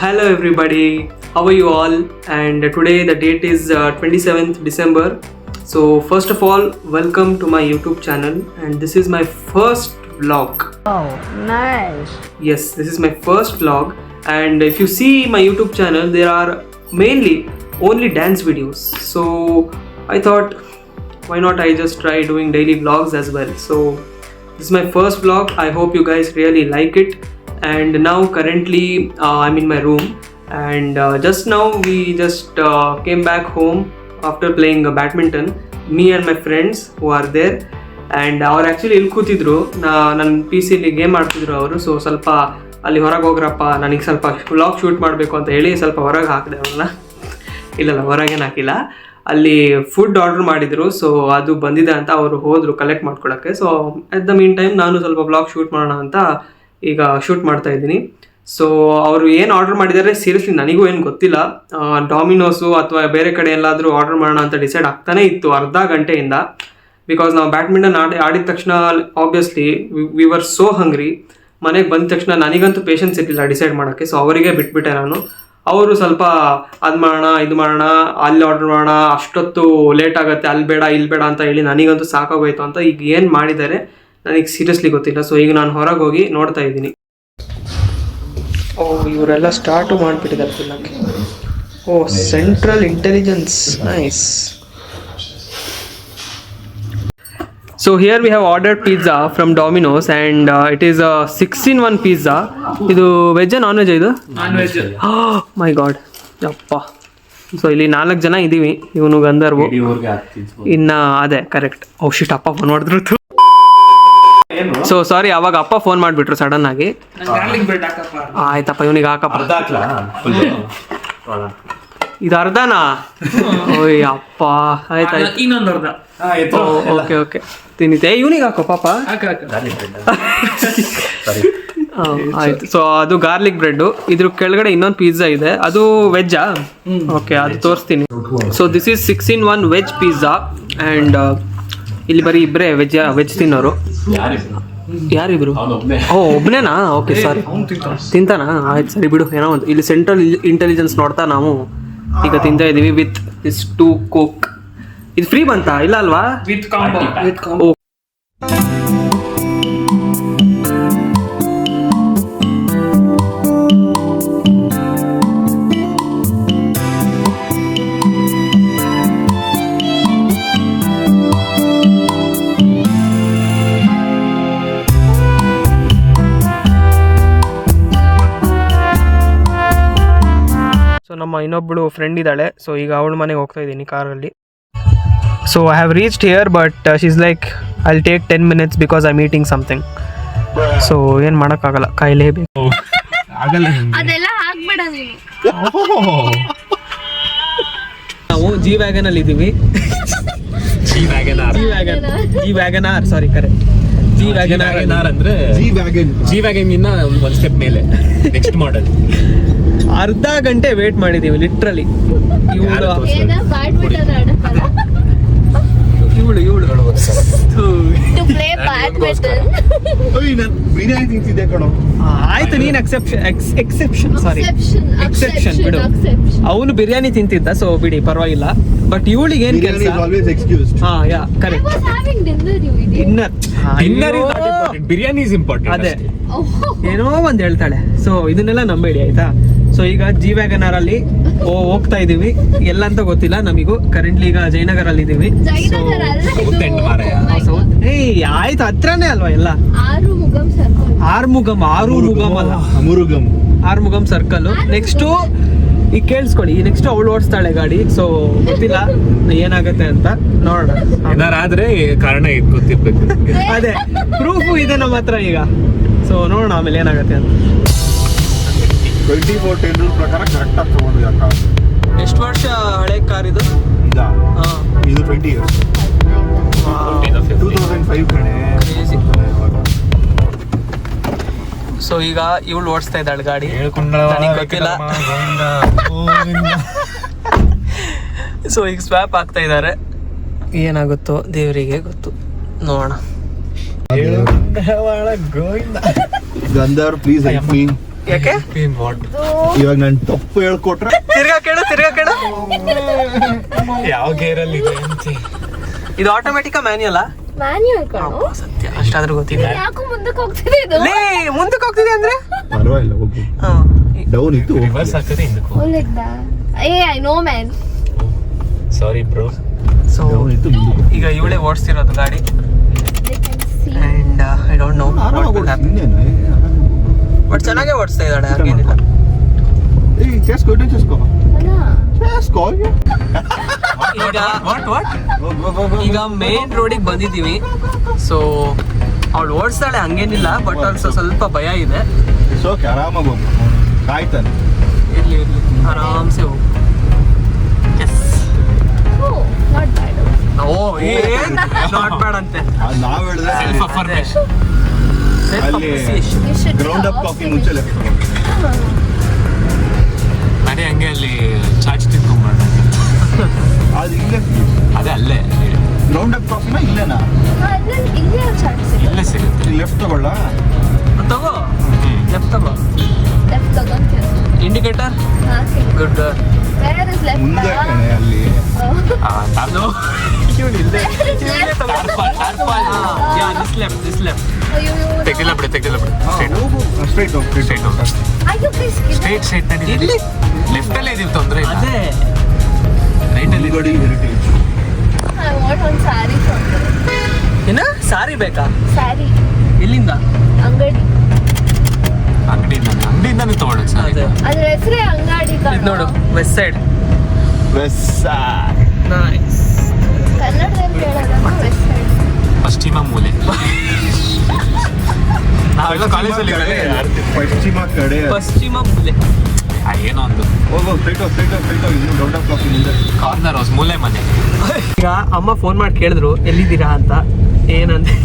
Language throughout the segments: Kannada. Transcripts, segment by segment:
Hello everybody, how are you all? And today the date is 27th December. So first of all, welcome to my YouTube channel, and this is my first vlog. Oh, nice. Yes, this is my first vlog, and if you see my YouTube channel, there are mainly only dance videos. So I thought, why not I just try doing daily vlogs as well. So this is my first vlog. I hope you guys really like it. And now currently I'm in my room, and just now we just came back home after playing badminton, me and my friends who are there. And ಅವ್ರು ಆ್ಯಕ್ಚುಲಿ ಇಲ್ಲಿ ಕೂತಿದ್ರು, ನನ್ನ ಪಿ ಸಿಲಿ ಗೇಮ್ ಆಡ್ತಿದ್ರು ಅವರು. ಸೊ ಸ್ವಲ್ಪ ಅಲ್ಲಿ ಹೊರಗೆ ಹೋಗ್ರಪ್ಪ, ನನಗೆ ಸ್ವಲ್ಪ ವ್ಲಾಗ್ ಶೂಟ್ ಮಾಡಬೇಕು ಅಂತ ಹೇಳಿ ಸ್ವಲ್ಪ ಹೊರಗೆ ಹಾಕಿದೆ ಅವ್ರನ್ನ. ಇಲ್ಲ ಹೊರಗೇನು ಹಾಕಿಲ್ಲ, ಅಲ್ಲಿ ಫುಡ್ ಆರ್ಡರ್ ಮಾಡಿದರು. ಸೊ ಅದು ಬಂದಿದೆ ಅಂತ ಅವರು ಹೋದರು ಕಲೆಕ್ಟ್ ಮಾಡ್ಕೊಳಕ್ಕೆ. So at the mean time ನಾನು ಸ್ವಲ್ಪ ವ್ಲಾಗ್ ಶೂಟ್ ಮಾಡೋಣ ಅಂತ ಈಗ ಶೂಟ್ ಮಾಡ್ತಾ ಇದ್ದೀನಿ. ಸೊ ಅವರು ಏನು ಆರ್ಡರ್ ಮಾಡಿದ್ದಾರೆ ಸೀರಿಯಸ್ಲಿ ನನಗೂ ಏನು ಗೊತ್ತಿಲ್ಲ. ಡಾಮಿನೋಸು ಅಥವಾ ಬೇರೆ ಕಡೆ ಎಲ್ಲಾದರೂ ಆರ್ಡರ್ ಮಾಡೋಣ ಅಂತ ಡಿಸೈಡ್ ಆಗ್ತಾನೆ ಇತ್ತು ಅರ್ಧ ಗಂಟೆಯಿಂದ. ಬಿಕಾಸ್ ನಾವು ಬ್ಯಾಡ್ಮಿಂಟನ್ ಆಡಿದ ತಕ್ಷಣ ಆಬ್ವಿಯಸ್ಲಿ ವಿ ವರ್ ಸೋ ಹಂಗ್ರಿ. ಮನೆಗೆ ಬಂದ ತಕ್ಷಣ ನನಗಂತೂ ಪೇಷನ್ಸ್ ಇರಲಿಲ್ಲ ಡಿಸೈಡ್ ಮಾಡೋಕ್ಕೆ. ಸೊ ಅವರಿಗೆ ಬಿಟ್ಬಿಟ್ಟೆ ನಾನು. ಅವರು ಸ್ವಲ್ಪ ಅದು ಮಾಡೋಣ ಇದು ಮಾಡೋಣ ಅಲ್ಲಿ ಆರ್ಡರ್ ಮಾಡೋಣ, ಅಷ್ಟೊತ್ತು ಲೇಟ್ ಆಗುತ್ತೆ, ಅಲ್ಲಿ ಬೇಡ ಇಲ್ಲಿ ಬೇಡ ಅಂತ ಹೇಳಿ ನನಗಂತೂ ಸಾಕಾಗೋಯ್ತು ಅಂತ ಈಗ ಏನು ಮಾಡಿದ್ದಾರೆ ನನಗೆ ಸೀರಿಯಸ್ಲಿ ಗೊತ್ತಿಲ್ಲ. ಸೊ ಈಗ ನಾನು ಹೊರಗೆ ಹೋಗಿ ನೋಡ್ತಾ ಇದ್ದೀನಿ. ಓ ಇವರೆಲ್ಲ ಸ್ಟಾರ್ಟು ಮಾಡಿಬಿಟ್ಟಿದ್ದಾರೆ ತಿನ್ನೋಕ್ಕೆ. Oh central intelligence, nice. So here we have ordered pizza from Domino's, and it is a 6-in-1 pizza. ಇದು ವೆಜ್ ನಾನ್ ವೆಜ್? ಇದು ನಾನ್ ವೆಜ್. ಮೈ ಗಾಡ್ ಯಪ್ಪ. ಸೊ ಇಲ್ಲಿ 4 ಜನ ಇದ್ದೀವಿ, ಇವನು ಗಂಧರ್ವು, ಇನ್ನು ಅದೇ ಕರೆಕ್ಟ್. ಓ ಶಿಟ್, ಅಪ್ಪ ಫೋನ್ ಮಾಡಿದ್ರು. ಸೊ ಸಾರಿ, ಅವಾಗ ಅಪ್ಪ ಫೋನ್ ಮಾಡಿಬಿಟ್ರು ಸಡನ್ ಆಗಿ. ಆಯ್ತಪ್ಪ ಇವನಿಗೆ ಹಾಕಪ್ಪ. ಇದು ಅರ್ಧನಾ? ಓಯ್ ಅಪ್ಪ, ಆಯ್ತಾಯ್ತು. ಇನ್ನೊಂದು ಅರ್ಧ. ಓಕೆ ಓಕೆ ತಿನ್ನಿದ್ದೆ, ಇವನಿಗೆ ಹಾಕೋ ಪಾಪ. ಆಯ್ತು. ಸೊ ಅದು ಗಾರ್ಲಿಕ್ ಬ್ರೆಡ್. ಇದ್ರ ಕೆಳಗಡೆ ಇನ್ನೊಂದು ಪಿಜ್ಜಾ ಇದೆ, ಅದು ವೆಜ್ಜಾ? ಓಕೆ, ಅದು ತೋರಿಸ್ತೀನಿ. So this is 6-in-1 veg pizza. And ಇಲ್ಲಿ ಬರೀ ಇಬ್ಬರೇ ವೆಜ್ ತಿನ್ನೋರು. ಯಾರಿಬ್ರು? ಓ ಒಬ್ಬನೇನಾ? Okay sorry, ತಿಂತಾನಾ? ಆಯ್ತು ಸರಿ ಬಿಡು. ಏನೋ ಒಂದು ಇಲ್ಲಿ ಸೆಂಟ್ರಲ್ ಇಂಟೆಲಿಜೆನ್ಸ್ ನೋಡ್ತಾ ನಾವು ಈಗ ತಿಂತಾ ಇದ್ದೀವಿ ವಿತ್ ದಿಸ್ 2 ಕೋಕ್. ಇದು ಫ್ರೀ ಬಂತಾ? ಇಲ್ಲ ಅಲ್ವಾ? With combo. ಸೊ ನಮ್ಮ ಇನ್ನೊಬ್ಬಳು ಫ್ರೆಂಡ್ ಇದ್ದಾಳೆ. ಸೊ ಈಗ ಅವಳ ಮನೆಗೆ ಹೋಗ್ತಾ ಇದ್ದೀನಿ ಕಾರಲ್ಲಿ. So I have reached here, but she is like I will take 10 minutes because I am eating something. So ಏನು ಮಾಡೋಕ್ಕಾಗಲ್ಲ, ಕಾಯಲೇಬೇಕು. ಅದೆಲ್ಲ ಹಾಕ್ಬೇಡ ನೀನು. ನಾವು ಜಿ ವ್ಯಾಗನಲ್ಲಿ ಇದ್ದೀವಿ. ಜಿ ವ್ಯಾಗನಾರ್, ಸಾರಿ ಕರೆಕ್ಟ್. ಜಿ ವ್ಯಾಗನಾರ್ ಅಂದ್ರೆ ಜಿ ವ್ಯಾಗನ್ ಇನ್ನ ಒಂದು ಸ್ಟೆಪ್ ಮೇಲೆ ನೆಕ್ಸ್ಟ್ ಮಾಡೆಲ್. ಅರ್ಧ ಗಂಟೆ ವೇಟ್ ಮಾಡಿದ್ದೀವಿ ಲಿಟ್ರಲಿ. ಇವಳು ಆಯ್ತು, ನೀನ್ ಎಕ್ಸೆಪ್ಷನ್ ಬಿಡು. ಅವನು ಬಿರಿಯಾನಿ ತಿಂತಿದ್ದ, ಸೊ ಬಿಡಿ ಪರವಾಗಿಲ್ಲ. ಬಟ್ ಇವಳಿಗೆ ಏನ್ ಕೆಲಸ? ಹಾ ಯಾ ಕರೆಕ್ಟ್. Biryani is important. ಅದೇ ಏನೋ ಒಂದ್ ಹೇಳ್ತಾಳೆ. ಸೊ ಇದನ್ನೆಲ್ಲ ನಂಬೇಡಿ ಆಯ್ತಾ. ಸೊ ಈಗ ಜಿ ವ್ಯಾಗನಾರ್ ಅಲ್ಲಿ ಹೋಗ್ತಾ ಇದೀವಿ. ಎಲ್ಲ ಅಂತ ಗೊತ್ತಿಲ್ಲ ನಮಿಗೂ. ಕರೆಂಟ್ಲಿ ಈಗ ಜಯನಗರಲ್ಲಿ ಇದೀವಿ. ಆಯ್ತು, ಹತ್ರನೇ ಅಲ್ವಾ ಎಲ್ಲ. ಆರ್ಮುಗಮ್ ಅಲ್ಲ, ಆರ್ಮುಗಮ್ ಸರ್ಕಲ್. ನೆಕ್ಸ್ಟ್ ಈಗ ಕೇಳಿಸ್ಕೊಳ್ಳಿ, ನೆಕ್ಸ್ಟ್ ಅವಳು ಓಡಿಸ್ತಾಳೆ ಗಾಡಿ. ಸೊ ಗೊತ್ತಿಲ್ಲ ಏನಾಗುತ್ತೆ ಅಂತ, ನೋಡೋಣ. ಏನಾರಾದ್ರೆ ಕಾರಣ ಗೊತ್ತಿರ್ಬೇಕು. ಅದೇ ಪ್ರೂಫು ಇದೆ ನಮ್ಮ ಹತ್ರ ಈಗ. ಸೊ ನೋಡೋಣ ಆಮೇಲೆ ಏನಾಗುತ್ತೆ ಅಂತ. 2014 ರೂಲ್ ಪ್ರಕಾರ ಕರೆಕ್ಟ್ ಆಗಿ ತಗೊಂಡು ಯಾಕ. ಎಷ್ಟು ವರ್ಷ ಹಳೆ ಕಾರ್ ಇದು? ಇದು 20 years. 2005 ಕಡೆ. ಸೊ ಈಗ ಇವಳು ಓಡಿಸ್ತಾ ಇದ್ದಾಳೆ ಗಾಡಿ. ನನಗೆ ಗೊತ್ತಿಲ್ಲ. ಸೊ ಈಗ ಸ್ವ್ಯಾಪ್ ಆಗ್ತಾ ಇದ್ದಾರೆ. ಏನಾಗುತ್ತೋ ದೇವರಿಗೆ ಗೊತ್ತು, ನೋಡೋಣ. Gandhar, please help me. ಯಾಕೆ ಇವಾಗ ನಾನು ತಪ್ಪು ಹೇಳ್ಕೊಟ್ರೆ ತಿರ್ಗಾ ಕೇಳು ಯಾವ ಗೇರಲ್ಲಿ ಇದೆ ಅಂತ. ಇದು ಆಟೋಮೆಟಿಕ್ ಮ್ಯಾನ್ಯಲ್ ಮ್ಯಾನ್ಯುಯಲ್ ಕಣೋ. ಸತ್ಯ ಅಷ್ಟಾದ್ರೂ ಗೊತ್ತಿದೆ. ಯಾಕೋ ಮುಂದಕ್ಕೆ ಹೋಗ್ತಿದೆ ಇದು. ಲೇ ಮುಂದಕ್ಕೆ ಹೋಗ್ತಿದೆ ಅಂದ್ರೆ ಪರವಾಗಿಲ್ಲ ಹೋಗು. ಡೌನ್ ಇತ್ತು ರಿವರ್ಸ್ ಆಗ್ತದೆ ಹಿಂದಕ್ಕೂ. Oh, like that. I know, man. Sorry bro. So down ಇತ್ತು ಮುಂದಕ್ಕೆ. ಈಗ ಇವಳೇ ಓಡಿಸ್ತಿರೋದು ಗಾಡಿ They can see. And I don't know but ಚೆನ್ನಾಗೇ ಓಡಿಸ್ತಾ ಇದ್ದಾಳೆ, ಹಾಗೇನಿಲ್ಲ. ಏಯ್ ಚೇಸ್ಕೋ ಅಲ್ಲ. ಈಗ ಮೇನ್ ರೋಡಿಗೆ ಬಂದಿದ್ದೀವಿ. ಸೊ ಅವಳು ಓಡಿಸ್ತಾಳೆ, ಹಂಗೇನಿಲ್ಲ. ಬಟ್ ಆಲ್ಸೋ ಸ್ವಲ್ಪ ಭಯ ಇದೆ. ಓಕೆ ಆರಾಮಾಗಿ ಹೋಗು, ಕಾಯ್ತಾನೆ. ಇರ್ಲಿ ಆರಾಮ್ಸೆ ಹೋಗು. Oh, not bad. ಓ ಏನ್ ನಾಟ್ ಬ್ಯಾಡ್ ಅಂತೆ. ನಾವ್ ಹೇಳಿದ್ರೆ ಸೆಲ್ಫ್ ಅಫರ್ಮೇಷನ್. ಅಲ್ಲಿ You should ground up coffee ಮುಂಚೆ ಲೆಫ್ಟ್ ಮನೆ ಹಂಗೆ ಅಲ್ಲಿ ಚಾಚ್ ತಿನ್ಕೊಂಡ್ಬಾರ್ದು. ಅದು ಇಲ್ಲೇ ಅದೇ ಅಲ್ಲೇ ಗ್ರೌಂಡ್ ಅಪ್ ಕಾಫಿನ ಇಲ್ಲೇನಾ? ಇಲ್ಲೇ ಚಾಟ್ಸ್ ಇದೆ. ಇಲ್ಲೇ ಸಿಗುತ್ತೆ. ಲೆಫ್ಟ್ ತಗೊಳ್ಳ. ತಗೋ ಲೆಫ್ಟ್ ತಗೋ. ಲೆಫ್ಟ್ ತಗೊಂತೀರ. ಇಂಡಿಕೇಟರ್ ಹಾಕಿ. ಗುಡ್. Where is left? ಮುಂದೆ ಕಣೆ ಅಲ್ಲಿ. ತೆಗ್ದಿಲ್ಲ ಬಿಡಿ ಸ್ಟ್ರೈಟ್ ಹೋಗಿ ಸ್ಟ್ರೈಟ್ ಹೋಗಿ ಅಯ್ಯೋ ಪ್ಲೀಸ್ ಸ್ಟ್ರೈಟ್ ನಡೀಲಿ. ಲೆಫ್ಟ್ ಅಲ್ಲೇ ಇದೀವಿ, ತೊಂದ್ರೆ ಇಲ್ಲ. ಅದೇ ರೈಟ್ ಅಲ್ಲಿ ಗಡಿ heritage. I want one saree from there. ಏನ ಸಾರಿ ಬೇಕಾ? Saree. ಎಲ್ಲಿಂದ? ಅಂಗಡಿ. ಅಂಗಡಿಯಿಂದಾನೆ ತಗೊಳ್ಳೋದು ಸರ್. ಅದೇ ಅದ್ರ ಹೆಸರೇ ಅಂಗಡಿ ಇದು ಕಣೋ. ನೋಡು, ವೆಸ್ಟ್ ಸೈಡ್. West nice. ಕನ್ನಡದಲ್ಲಿ ಹೇಳೋದಮ್ಮ ವೆಸ್ಟ್ ಸೈಡ್. ಪಶ್ಚಿಮ ಮೂಲೆ. ನಾವೆಲ್ಲ ಕಾಲೇಜಲ್ಲಿ ಪಶ್ಚಿಮ ಕಡೆ. ಪಶ್ಚಿಮ ಮೂಲೆ. ಏನೋ ಒಂದು ಹೋಗೋ ಸ್ಟ್ರೈಟ್ ಹೋಗಿ ಇನ್ನು ಗ್ರೌಂಡ್ ಅಪ್ ಕಾಫಿ ಮುಂದೆ. ಕಾರ್ನರ್ ಹೌಸ್ ಮೂಲೆ ಮನೆ. ಈಗ ಅಮ್ಮ ಫೋನ್ ಮಾಡಿ ಕೇಳಿದ್ರು ಎಲ್ಲಿದ್ದೀರಾ ಅಂತ. ಏನಂದ್ರೆ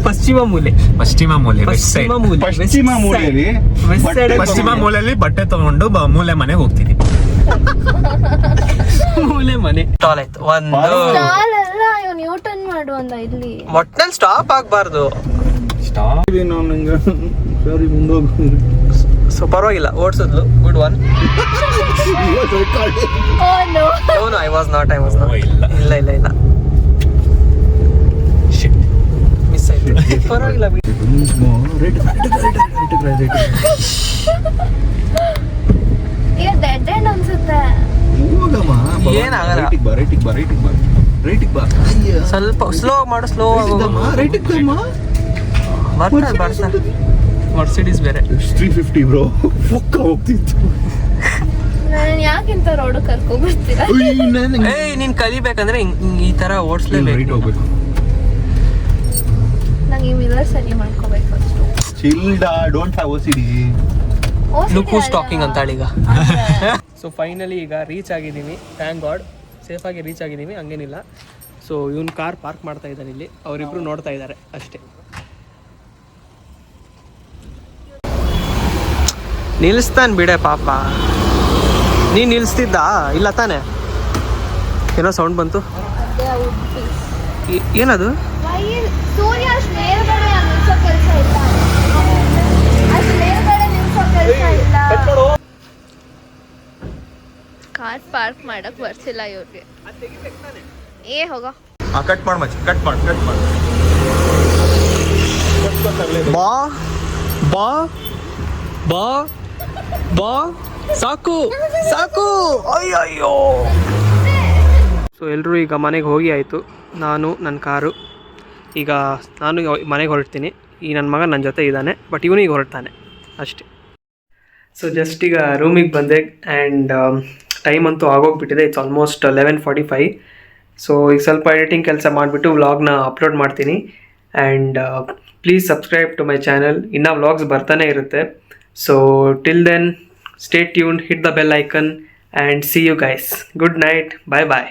ಪಶ್ಚಿಮ ಮೂಲೆ. ಪಶ್ಚಿಮ ಮೂಲೆ ವೆಸ್ಟ್ ಸೈಡ್. ಪಶ್ಚಿಮ ಮೂಲೆ. ಪಶ್ಚಿಮ ಮೂಲೆಯಲ್ಲಿ ವೆಸ್ಟ್ ಸೈಡ್. ಪಶ್ಚಿಮ ಮೂಲೆಯಲ್ಲಿ ಬಟ್ಟೆ ತಗೊಂಡು ಮೂಲೆ ಮನೆಗೆ ಹೋಗ್ತೀನಿ. ಮೂಲೆ ಮನೆ. ಸ್ಟಾಲ್ ಆಯ್ತು ಒಂದು. ಸ್ಟಾಲ್ ಅಲ್ಲ, ಇವ್ ನ್ಯೂಟನ್ ಮಾಡು ಅಂದ ಇಲ್ಲಿ. ಒಟ್ನಲ್ಲಿ ಸ್ಟಾಪ್ ಆಗ್ಬಾರ್ದು. ನಂಗೆ ಸರಿ ಮುಂದೋಗು. ಸೊ ಪರವಾಗಿಲ್ಲ, ಓಡಿಸಿದ್ಲು. Good one. Oh no. No I was not. ಇಲ್ಲ. ಇಲ್ಲ ಮಿಸ್ ಆಯ್ತು. ಪರವಾಗಿಲ್ಲ ಬಿಡಿ. ಈಗ ಡೆಡ್ ಎಂಡ್ ಅನ್ಸುತ್ತೆ. ಹೋಗಮ್ಮ. ಏನಾಗಲ್ಲ. ರೈಟಿಗೆ ಬಾ. ಸ್ವಲ್ಪ ಸ್ಲೋ ಮಾಡು. ಸ್ಲೋ ರೈಟಿಗೆ ಬರ್ತಾರೆ. ಮರ್ಸಿಡೀಸ್ ಬೇರೆ 350 ಬ್ರೋ. ಫುಕ್ಕ ಹೋಗ್ತಿತ್ತು. ನಾನು ಯಾಕಿಂತ ರೋಡ್ ಕರ್ಕೊಂಡ್ಬರ್ತೀರಾ? ಏಯ್ ನೀನ್ ಕಲಿಬೇಕಂದ್ರೆ ಈ ತರ ರೈಟ್ ಓಡಿಸ್ಲೇಬೇಕು. ಹೋಗ್ಬೇಕು. ನಂಗೆ ಈ ಮಿರರ್ ಸರಿ ಮಾಡ್ಕೋಬೇಕು ಫಸ್ಟ್. ಚಿಲ್ಡಾ don't have OCD. Look who's talking ಅಂತ ಈಗ. ಸೊ ಫೈನಲಿ ಈಗ ರೀಚ್ ಆಗಿದ್ದೀವಿ. ಥ್ಯಾಂಕ್ ಗಾಡ್ ಸೇಫಾಗಿ ರೀಚ್ ಆಗಿದ್ದೀವಿ, ಹಂಗೇನಿಲ್ಲ. ಸೊ ಇವನ್ ಕಾರ್ ಪಾರ್ಕ್ ಮಾಡ್ತಾ ಇದ್ದಾನೆ ಇಲ್ಲಿ. ಅವರಿಬ್ರು ನೋಡ್ತಾ ಇದ್ದಾರೆ ಅಷ್ಟೇ. ನಿಲ್ಲಿಸ್ತಾನೆ ಬಿಡೆ ಪಾಪ. ನೀನು ನಿಲ್ಲಿಸ್ತಿದ್ದ ಇಲ್ಲ ತಾನೆ? ಏನೋ ಸೌಂಡ್ ಬಂತು. ಏನದು? ಸೂರ್ಯ ಅಷ್ಟು ಮೇಲ್ಗಡೆ ನಿಲ್ಸೋ ಕೆಲಸ ಇಲ್ಲ. ಅಷ್ಟು ಮೇಲ್ಗಡೆ ನಿಲ್ಸೋ ಕೆಲಸ ಇಲ್ಲ. ಕಾರ್ ಪಾರ್ಕ್ ಮಾಡಕ್ ಬರ್ಸಿಲ್ಲ ಇವ್ರಿಗೆ. ಹೋಗ. ಕಟ್ ಮಾಡು ಮಚ್ಚ, ಕಟ್ ಮಾಡು. ಬಾ ಬಾ ಬಾ ಬಾ ಸಾಕು ಅಯ್ಯಯ್ಯೋ. ಸೊ ಎಲ್ಲರೂ ಈಗ ಮನೆಗೆ ಹೋಗಿ ಆಯಿತು. ನಾನು ನನ್ನ ಕಾರು ಈಗ ನಾನು ಮನೆಗೆ ಹೊರಡ್ತೀನಿ. ಈ ನನ್ನ ಮಗ ನನ್ನ ಜೊತೆ ಇದ್ದಾನೆ, ಬಟ್ ಇವನಿಗೆ ಹೊರಡ್ತಾನೆ ಅಷ್ಟೇ. ಸೊ ಜಸ್ಟ್ ಈಗ ರೂಮಿಗೆ ಬಂದೆ ಆ್ಯಂಡ್ ಟೈಮ್ ಅಂತೂ ಆಗೋಗ್ಬಿಟ್ಟಿದೆ. It's almost 11:45. ಸೊ ಈಗ ಸ್ವಲ್ಪ ಎಡಿಟಿಂಗ್ ಕೆಲಸ ಮಾಡಿಬಿಟ್ಟು ವ್ಲಾಗ್ನ ಅಪ್ಲೋಡ್ ಮಾಡ್ತೀನಿ. And please subscribe to my channel. ಇನ್ನೂ ವ್ಲಾಗ್ಸ್ ಬರ್ತಾನೆ ಇರುತ್ತೆ. So till then stay tuned, hit the bell icon and see you guys. Good night. Bye bye.